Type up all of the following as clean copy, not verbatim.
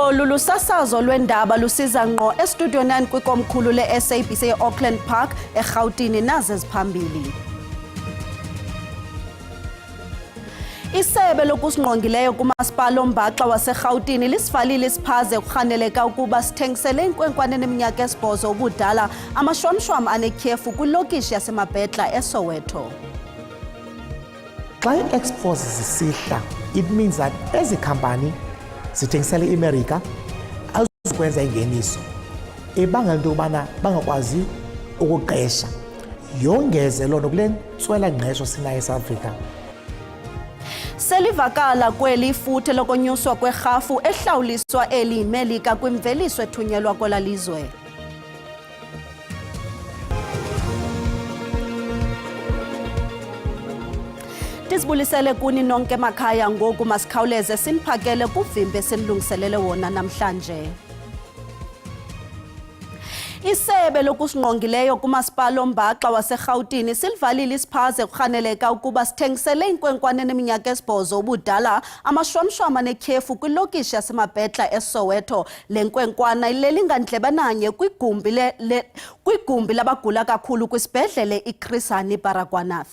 Olu lusasazo lwendaba lusiza ngqo estudio 9 kwikomkhulu le-SABC e-Auckland Park eRhawutini naze ziphambili. Isebe lokusingqongileyo kumasipala ombaxa waseRhawutini lisivalile isiphaze kurhaneleka ukuba sithengisele inkwenkwane neminyaka esi-8 ubudala amashwamshwam anetyhefu kwilokishi yaseMabhetla eSoweto. Xa i-exports zisihla, it means that ezi company zithengisela iAmerica azikwenza ingeniso ebangela into yobana bangakwazi ukuqesha. Yongeze loo nto kule ntswela-ngqesho sinayo eSouth Africa. Selivakala kweli ifuthe lokonyuswa kwerhafu ehlawuliswa eli yiMelika kwimveliso ethunyelwa kwela lizwe. Sibulisele kuni nonke emakhaya ngoku masikhawuleze siniphakele kuvimbe esinilungiselele wona namhlanje. Isebe lokusingqongileyo kumasipala ombaxa waseRhawutini silivalile isiphaze kurhaneleka ukuba sithengisele inkwenkwane neminyaka esi-8 ubudala amashwamshwam anetyhefu kwilokishi yaseMabhetla eSoweto. Le nkwenkwana ilele ingandlebananye kwigumbi labagula kakhulu kwisibhedlele iChris Hani Baragwanath.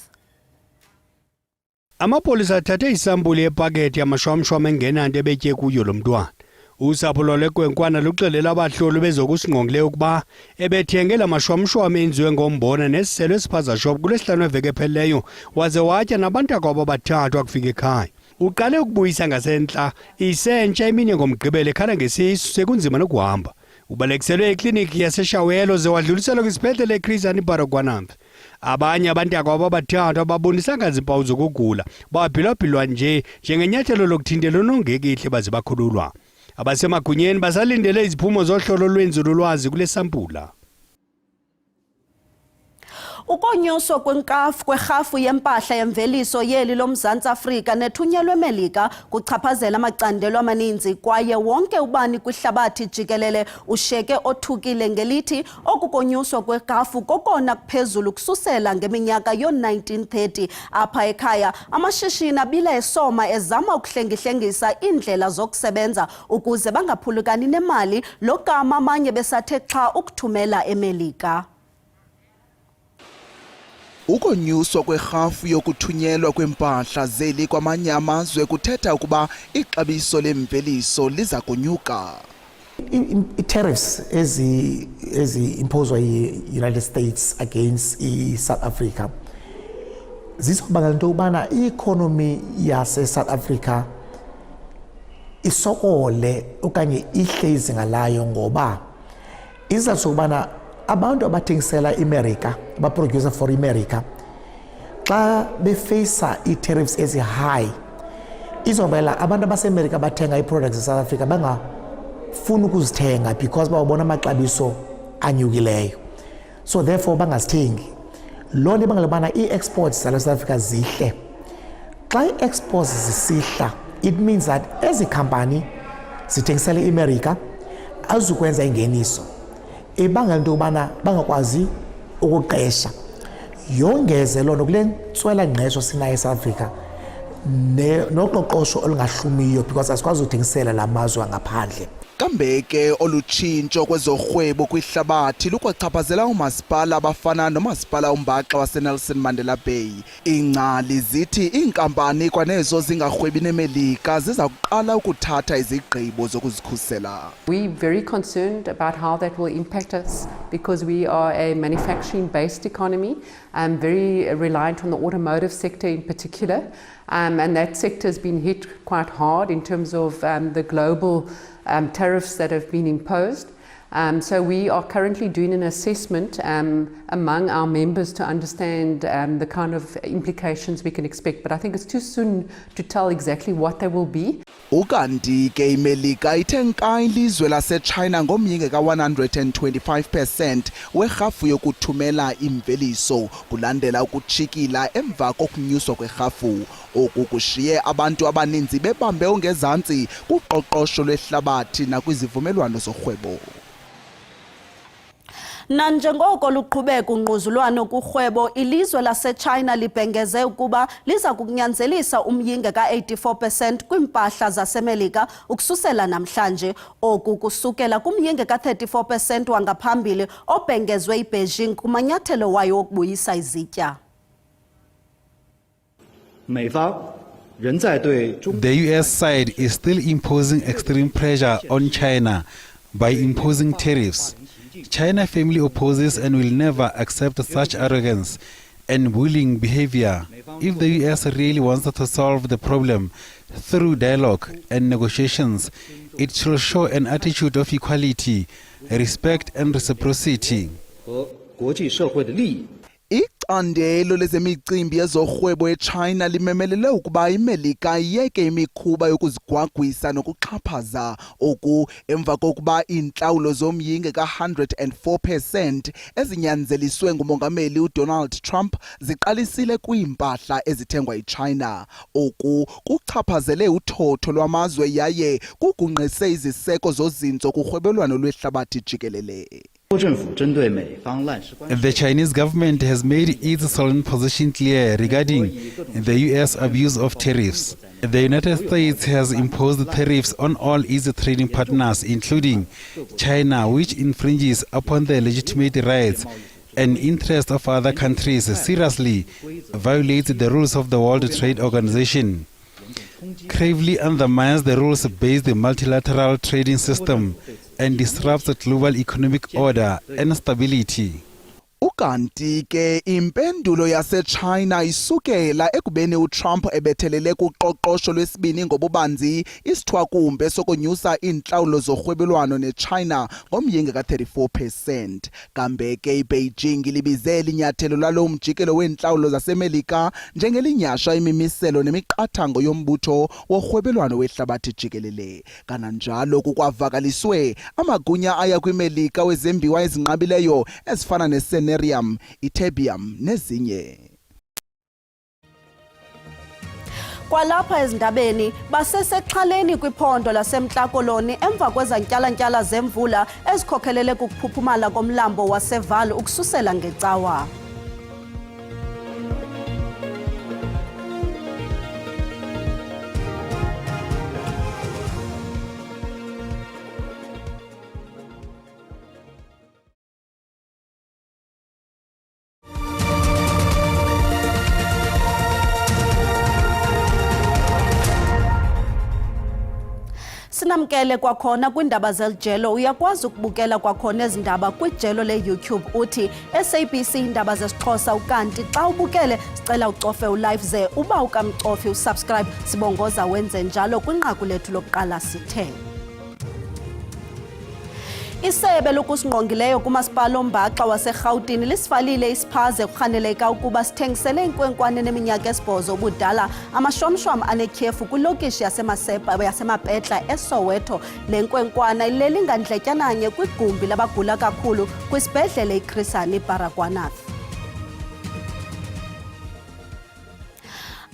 Amapolisa athathe isampuli yepakethi yamashwamshwam engenanto ebetye kuyo lo mntwana. Usapho lwenkwenkwana luxelela abahloli bezokusingqongileyo ukuba ebethenge la mashwamshwam enziwe ngombona nesiselo esiphaza shop kuLwesihlanu eveke ephelileyo waze watya nabantakwabo abathathu akufika ekhaya. Uqale ukubuyisa ngasentla isentsha emini ngomgqibelo ekhala ngesisu sekunzima nokuhamba. Ubalekiselwe ekliniki yaseShawelo ze wadluliselwa kwisibhedlele iChris Hani Baragwanath. Abanye abantakwabo abathathu ababonisa ngazi impawu zokugula babhilwabhilwa nje njengenyathelo lokuthintela unongekihle baze bakhululwa. Abasemagunyeni basalindele iziphumo zohlolo lwenzululwazi kule sampula. Ukonyuswa kwerhafu yempahla yemveliso yeli loMzantsi Afrika nethunyelwe eMelika kuchaphazela amacandelo amaninzi kwaye wonke ubani kwihlabathi jikelele ushiyeke othukile ngelithi okukonyuswa kwerhafu kokona kuphezulu kususela ngeminyaka yo-1930 apha ekhaya. Amashishini abila esoma ezama ukuhlengihlengisa iindlela zokusebenza ukuze bangaphulukani nemali lokama amanye besathe xa ukuthumela eMelika. Ukonyuswa kwerhafu yokuthunyelwa kwempahla zeli kwamanye amazwe kuthetha ukuba ixabiso lemveliso liza kunyuka. I-tariffs ezi-imposwa yi-United States against i-South Africa zizobangela into yokubana i-economy yase-South Africa isokole okanye ihle izinga layo ngoba izathu sokubana abantu abathengisela iAmerica abaproducer for iAmerica xa befacea i-tariffs ezi-high izobela abantu abaseMerika bathenga i-products e-South Africa bangafuni ukuzithenga because babona amaxabiso anyukileyo, so therefore bangazithengi. Loo nto ibangela ubana i-exports zala South Africa zihle. Xa i-exports zisihla, it means that ezi company zithengisela iAmerica azukwenza ingeniso ebangela into yobana bangakwazi ukuqesha. Yongeze loo nto kule ntswela-ngqesho sinayo eSouth Africa noqoqosho olungahlumiyo because asikwazi ukuthengisela la mazwe angaphandle. Kambe ke olutshintsho kwezorhwebo kwihlabathi lukwachaphazela umasipala abafana nomasipala ombaxa waseNelson Mandela Bay. Ingcali zithi iinkampani kwanezo zingarhwebi neMelika ziza kuqala ukuthatha izigqibo zokuzikhusela. We're very concerned about how that will impact us because we are a manufacturing-based economy, very reliant on the automotive sector in particular, and that sector has been hit quite hard in terms of the global tariffs that have been imposed. So we are currently doing an assessment among our members to understand the kind of implications we can expect, but I think it's too soon to tell exactly what they will be. Ukanti ke iMelika ithe nka ilizwe laseChina ngomyinge ka-125% werhafu yokuthumela imveliso kulandela ukutshikila emva kokunyuswa kwerhafu. Oku kushiye abantu abaninzi bebambe ongezantsi kuqoqosho lwehlabathi nakwizivumelwano zorhwebo. Nanjengoko luqhubeka ungquzulwano kurhwebo, ilizwe laseChina libhengeze ukuba liza kunyanzelisa umyinge ka-84% kwiimpahla zaseMelika ukususela namhlanje. Oku kusukela kumyinge ka-34% wangaphambili obhengezwe yiBeijing kumanyathelo wayo wokubuyisa izitya. The US side is still imposing extreme pressure on China by imposing tariffs. China firmly opposes and will never accept such arrogance and bullying behavior. If the US really wants to solve the problem through dialogue and negotiations, it should show an attitude of equality, respect and reciprocity. Icandelo lezemicimbi yezorhwebo eChina limemelele ukuba iMelika iyeke imikhuba yokuzigwagwisa nokuxhaphaza oku emva kokuba iintlawulo zomyinge ka-104% ezinyanzeliswe ngumongameli uDonald Trump ziqalisile kwiimpahla ezithengwa yiChina. Oku kuchaphazele uthotho lwamazwe yaye kugungqise iziseko zozinzo kurhwebelwano lwehlabathi jikelele. The Chinese government has made its solemn position clear regarding the US abuse of tariffs. The United States has imposed tariffs on all its trading partners, including China, which infringes upon the legitimate rights and interests of other countries, seriously violates the rules of the World Trade Organization, gravely undermines the rules-based multilateral trading system, and disrupts the global economic order and stability. Ukanti ke impendulo yaseChina isukela ekubeni uTrump ebethelele kuqoqosho lwesibini ngobubanzi isithwakumbe sokonyusa iintlawulo zorhwebelwano neChina ngomyinge ka-34%. Kambe ke iBeijing libizele inyathelo lalo mjikelo weentlawulo zaseMelika njengelinyasha imimiselo nemiqathango yombutho worhwebelwano wehlabathi jikelele. Kananjalo kukwavakaliswe amagunya aya kwiMelika wezembiwa ezinqabileyo ezifana nesenerium, iterbium nezinye. Kwalapha ezindabeni basesexhaleni kwiphondo laseMntla Koloni emva kwezantyalantyala zemvula ezikhokhelele kukuphuphumala komlambo waseVaal ukususela ngecawa. Sinamkele kwakhona kwindaba zelijelo uyakwazi ukubukela kwakhona ezindaba kwijelo leYouTube uthi SABC indaba zesiXhosa ukanti xa ubukele sicela ucofe ulive ze uba ukamcofi usubscribe sibongoza wenze njalo kwinqaku lethu lokuqala sithe. Isebe lokusingqongileyo kumasipala oMbaxa waseRhawutini lisifalile isiphaze kurhaneleka ukuba sithengisele inkwenkwane neminyaka esibhozo obudala amashwamshwam anetyhefu kwilokishi yaseMapetla eSoweto. Le nkwenkwana ilele ingandletyananye kwigumbi labagula kakhulu kwisibhedlele iChris Hani Baragwanath.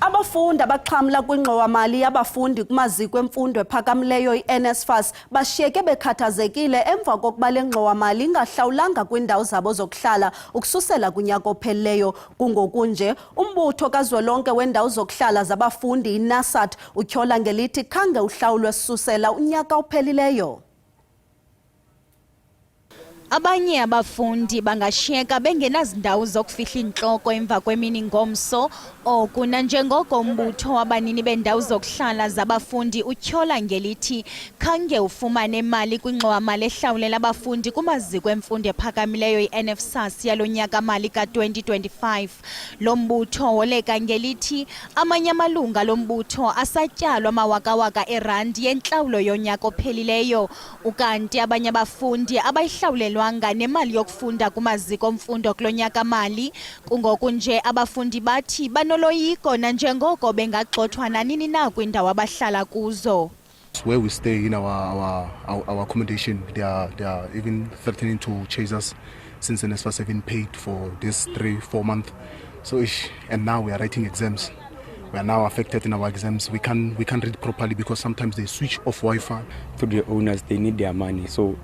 Abafundi abaxhamla kwingxowa-mali yabafundi kumaziko emfundo ephakamileyo i-NSFAS bashiyeke bekhathazekile emva kokuba le ngxowa-mali ingahlawulanga kwiindawo zabo zokuhlala ukususela kunyaka ophelileyo. Kungokunje umbutho kazwelonke wendawo zokuhlala zabafundi i-NASAT utyhola ngelithi khange uhlawulwe susela unyaka ophelileyo. Abanye abafundi bangashiyeka bengenazindawo zokufihla intloko emva kwemini ngomso. Oku nanjengoko umbutho wabanini bendawo zokuhlala zabafundi utyhola ngelithi khange ufumane imali kwingxowa-mali ehlawulela abafundi kumaziko emfundo ephakamileyo i-NSFAS yalo nyaka mali ka-2025. Lo mbutho woleka ngelithi amanye amalunga lo mbutho asatyalwa amawakawaka eerandi yentlawulo yonyaka ophelileyo, ukanti abanye abafundi abayihlawulelwanga nemali yokufunda kumaziko omfundo kulo nyaka mali. Kungokunje abafundi bathi banoloyiko nanjengoko bengagxothwa nanini na kwindawo abahlala kuzo. Where we stay in our accommodation, they are even threatening to chase us since the NSFAS have been paid for this 3-4 months. So and now we are writing exams. We are now affected in our exams. We can't read properly because sometimes they switch off Wi-Fi. To the owners, they need their money. So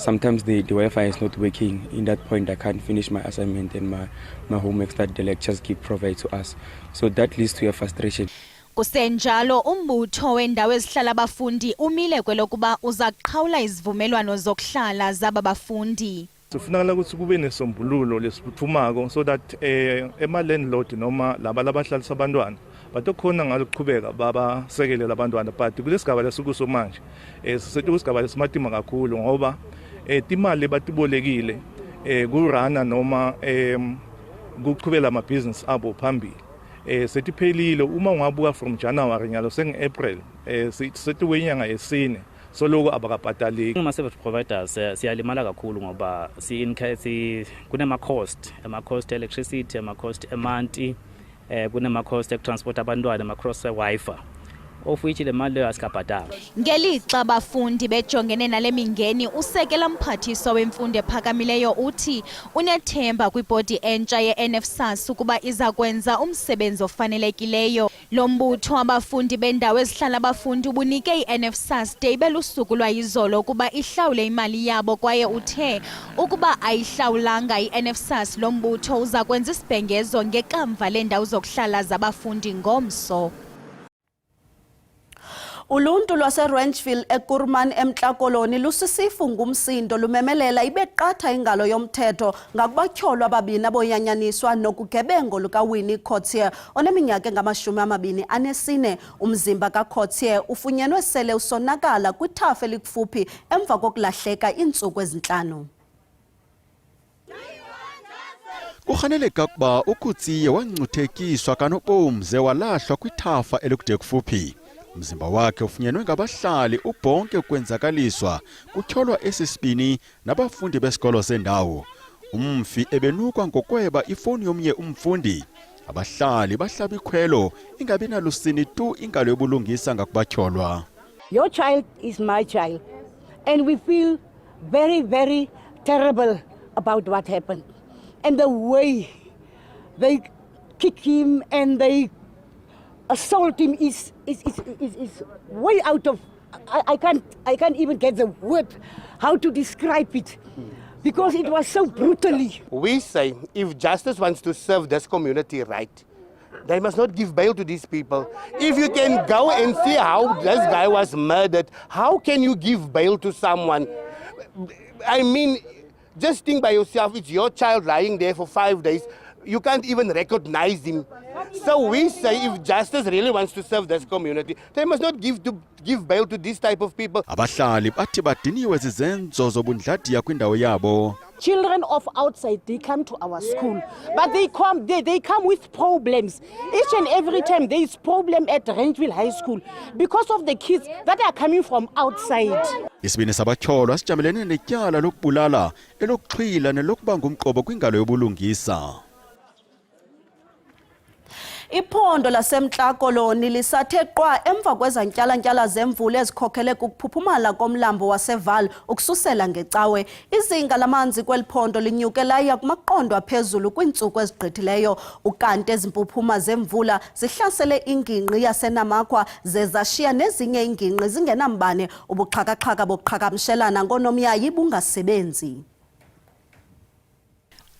sometimes the Wi-Fi is not working. In that point, I can't finish my assignment and my homework that the lectures keep provide to us. So that leads to a frustration. Kusenjalo umbutho wendawo ezihlala abafundi umile kwelokuba uza kuqhawula izivumelwano zokuhlala zaba bafundi. Sifunakala ukuthi kube nesombululo lesiphuthumako so that ema landlord noma laba labahlalisa abantwana batokhona ngalokuqhubeka babasekele labantwana but kulesigaba lesikuso manje sisethi kusigaba lesimatima kakhulu ngoba imali batibolekile kurana noma kuqhubela ama business abo phambili sethi phelile uma ungabuka from January nyalo senge April sethi wenyanga yesine so lokho abakabhataleki. Ama service providers siyalimala kakhulu ngoba kunema cost electricity, ama cost emanti, kunema cost ekutransport abantwana, ama cost Wi-Fi, of which le mali asikabhatala. Ngelixa abafundi bejongene nale mingeni, usekela mphathiswa wemfundo ephakamileyo uthi unethemba kwibhodi entsha ye-NSFAS ukuba iza kwenza umsebenzi ofanelekileyo. Lo mbutho abafundi bendawo ezihlala abafundi ubunike i-NSFAS de ibe lusuku lwayizolo ukuba ihlawule imali yabo kwaye uthe ukuba ayihlawulanga i-NSFAS lo mbutho uza kwenza isibhengezo ngekamva lendawo zokuhlala zabafundi ngomso. Uluntu lwase-Ranchville eKuruman eMntla Koloni lusisifu ngumsindo lumemelela ibeqatha ingalo yomthetho ngakubatyholwa ababini aboyanyaniswa nokugebengo lukaWinnie Coetzee oneminyaka engama-24. Umzimba kaCoetzee ufunyenwe sele usonakala kwithafa elikufuphi emva kokulahleka iintsuku ezintlanu. Kufaneleka ukuba uCoetzee wancithekiswa kanobomze walahlwa kwithafa elikude kufuphi. Umzimba wakhe ufunyenwe ngabahlali ubonke ukwenzakaliswa kutyholwa esisibini nabafundi besikolo sendawo. Umfi ebenukwa ngokweba ifoni yomnye umfundi. Abahlali bahlaba ikhwelo ingabi nalusini tu ingalo yobulungisa ngakubatyholwa. Your child is my child and we feel very, very terrible about what happened and the way they kick him and they assault him is way out of I can't even get the word how to describe it because it was so brutally. We say if justice wants to serve this community right, they must not give bail to these people. If you can go and see how this guy was murdered, how can you give bail to someone? I mean, just think by yourself, it's your child lying there for 5 days. You can't even recognize him. So we say if justice really wants to serve this community, they must not give bail to this type of people. Abahlali bathi badiniwe zizenzo zobundladiya kwindawo yabo. Children of outside, they come to our school, but they come with problems. Each and every time there is problem at Ranchville High School because of the kids that are coming from outside. Isibini sabatyholwa sijamelene netyala lokubulala elokuxhwila nelokubanga umqobo kwingalo yobulungisa. Iphondo laseMntla Koloni lisathe qwa emva kwezantyalantyala zemvula ezikhokhele kukuphuphumala komlambo waseVaal ukususela ngecawe. Izinga lamanzi kweliphondo linyuke laya kumaqondo aphezulu kwiintsuku ezigqithileyo ukanti ezimpuphuma zemvula zihlasele ingingqi yaseNamakwa zezashiya nezinye ingingqi zingenambane ubuxhakaxhaka bokuqhagamshelana ngonomyayi bungasebenzi.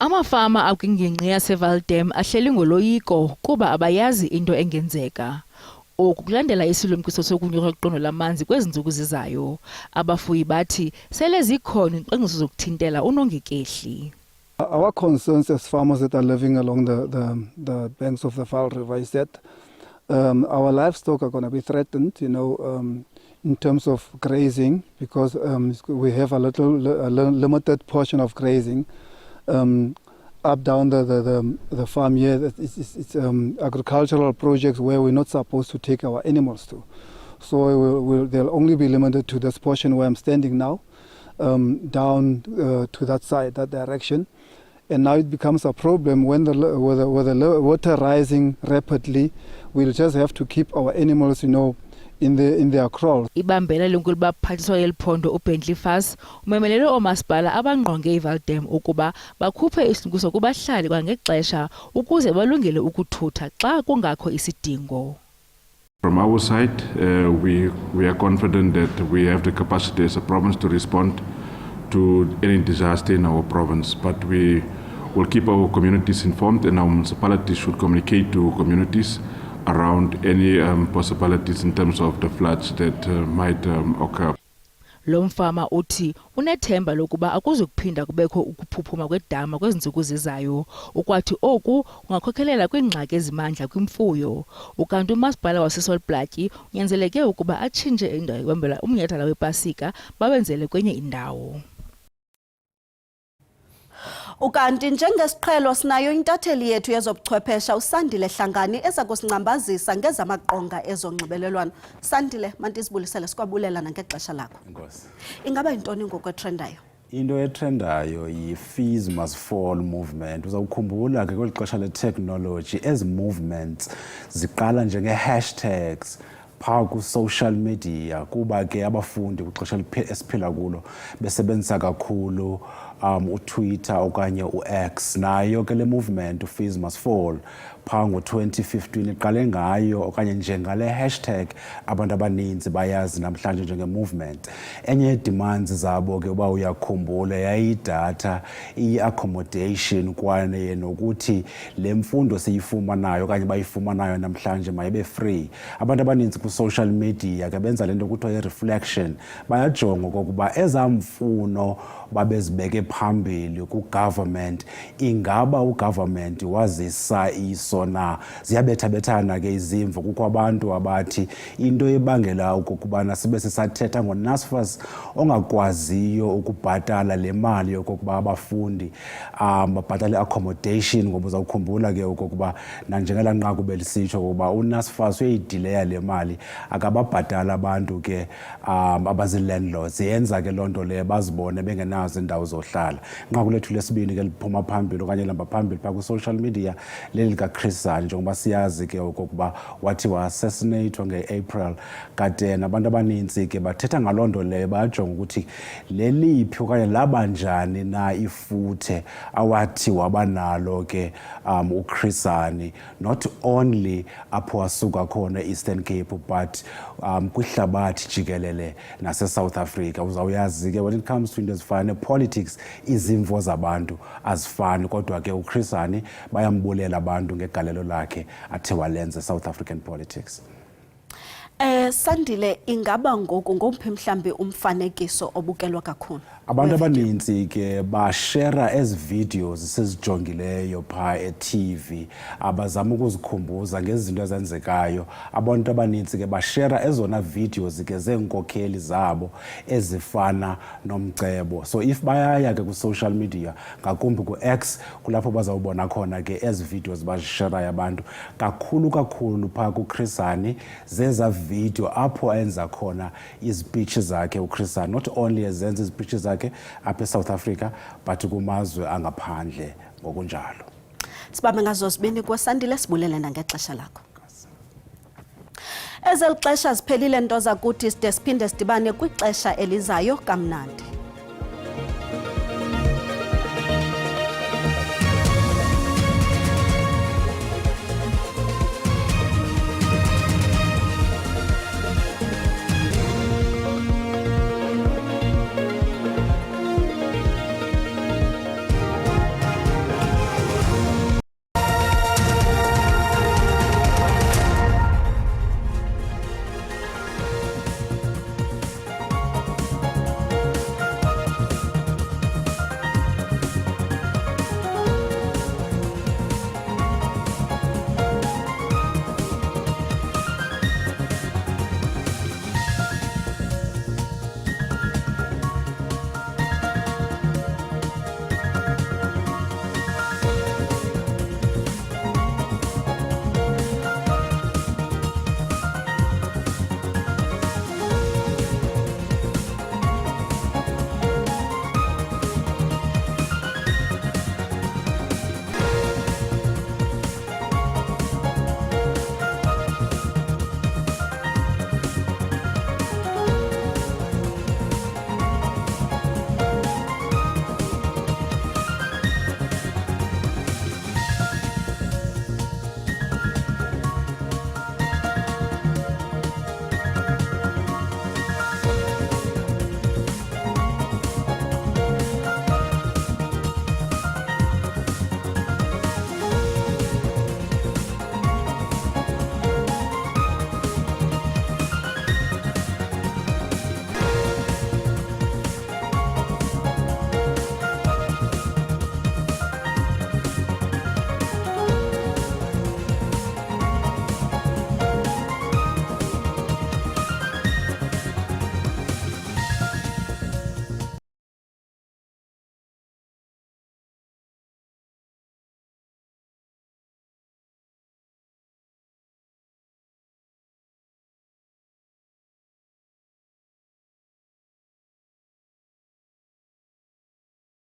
Amafama akwingingqi yaseVaal Dam ahleli ngoloyiko kuba abayazi into engenzeka. Oku kulandela isilumkiso sokunyuka kweqondo lamanzi kwezi ntsuku zizayo. Abafuyi bathi sele zikhona iingcebiso zokuthintela unongekehli. Our concerns as farmers that are living along the banks of the Vaal River is that our livestock are going to be threatened, in terms of grazing because we have a limited portion of grazing. Up down the farm here, it's agricultural projects where we're not supposed to take our animals to. So they'll only be limited to this portion where I'm standing now, down to that side, that direction. And now it becomes a problem when the water rising rapidly, we'll just have to keep our animals, in their crawl. Ibambela lenkulu baphathiswa yeliphondo uBentley Fass umemelele omasipala abangqonge iVaal Dam ukuba bakhuphe isilumkiso kubahlali kwangexesha ukuze balungele ukuthutha xa kungakho isidingo. From our side, we are confident that we have the capacity as a province to respond to any disaster in our province, but we will keep our communities informed, and our municipalities should communicate to communities around any possibilities in terms of the floods that might occur. Lo mfama uthi unethemba lokuba akuzukuphinda kubekho ukuphuphuma kwedama kwezinsuku zizayo, ukwathi oku kungakhokhelela kwingxaki ezimandla kwimfuyo. Ukanti umasipala waseSolblatyi unyanzeleke ukuba atshintshe indawo yokwembela umnyhadala wepasika bawenzele kwenye indawo. Ukanti njengesiqhelo sinayo intatheli yethu yezobuchwephesha uSandile Hlangani eza kusincambazisa ngezamaqonga ezonxibelelwano. Sandile, mantisibulisele sikwabulela nangexesha lakho. Inkosi. Ingaba yintoni ngokwetrendayo? Into etrendayo yi-Fees Must Fall movement. Uzawukhumbula ke kweli xesha le-technology, ezi movements ziqala njenge-hashtags phaa ku-social media, kuba ke abafundi kwixesha esiphila kulo besebenzisa kakhulu uTwitter okanye uX. Nayo ke le movement uFees Must Fall phaa ngo-2015 iqale ngayo okanye njengale hashtag abantu abaninzi bayazi namhlanje njenge-movement. Enye yedemands zabo ke uba uyakhumbula yayidatha, i-accommodation kwaye nokuthi le mfundo siyifumanayo okanye bayifumanayo namhlanje mayibe free. Abantu abaninzi ku-social media ke benza le nto kuthiwa i-reflection, bayajonga okokuba ezaa mfuno babezibeke phambili ku-government, ingaba ugovernment wazisa iso na. Ziyabethabethana ke izimvo, kukho abantu abathi into ebangela okokubana sibe sisathetha ngo-NSFAS ongakwaziyo ukubhatala le mali yokokuba abafundi babhatale accommodation, ngoba uzawukhumbula ke okokuba nanjengela nqaku belisitsho ukuba uNSFAS uyayidileya le mali, akababhatala abantu ke abazi-landlords. Yenza ke loo nto leyo bazibone bengenazo indawo zohlala. Nqaku lethu lesibini ke liphuma phambili okanye lihamba phambili phaa ku-social media leli likaChris Hani, njengoba siyazi ke okokuba wathi wa-assassinatwa nge-April ka-10. Abantu abanintsi ke bathetha ngaloo nto leyo, bayajonga ukuthi leliphi okanye laba njani na ifuthe awathi wabanalo ke uChris Hani, not only apho wasuka khona e-Eastern Cape but kwihlabathi jikelele nase-South Africa. Uzawuyazi ke when it comes to into ezifana ne-politics, izimvo zabantu azifani, kodwa ke uChris Hani bayambulela abantu ngegalelo lakhe athe walenza South African politics. Sandile, ingaba ngoku ngophi mhlambi umfanekiso obukelwa kakhulu? Abantu abaninzi ke bashare ezi videos sizijongileyo phaa e-TV, abazama ukuzikhumbuza ngezinto ezenzekayo. Abantu abaninzi ke bashare ezona videos ke zeenkokheli zabo ezifana nomcebo. So if bayaya ke ku-social media, ngakumbi ku-X, kulapho bazawubona khona ke ezi videos bazisharayo abantu. Kakhulu phaa kuChris Hani zeza video apho enza khona izpeech zakhe uChris Hani, not only ezenza izpeech zakhe apha eSouth Africa but kumazwe angaphandle ngokunjalo. Sibambe ngazo zibini kuSandile, sibulele nangexesha lakho. Ezeli xesha ziphelile nto zakuthi side siphinde sidibane kwixesha elizayo. Kamnandi.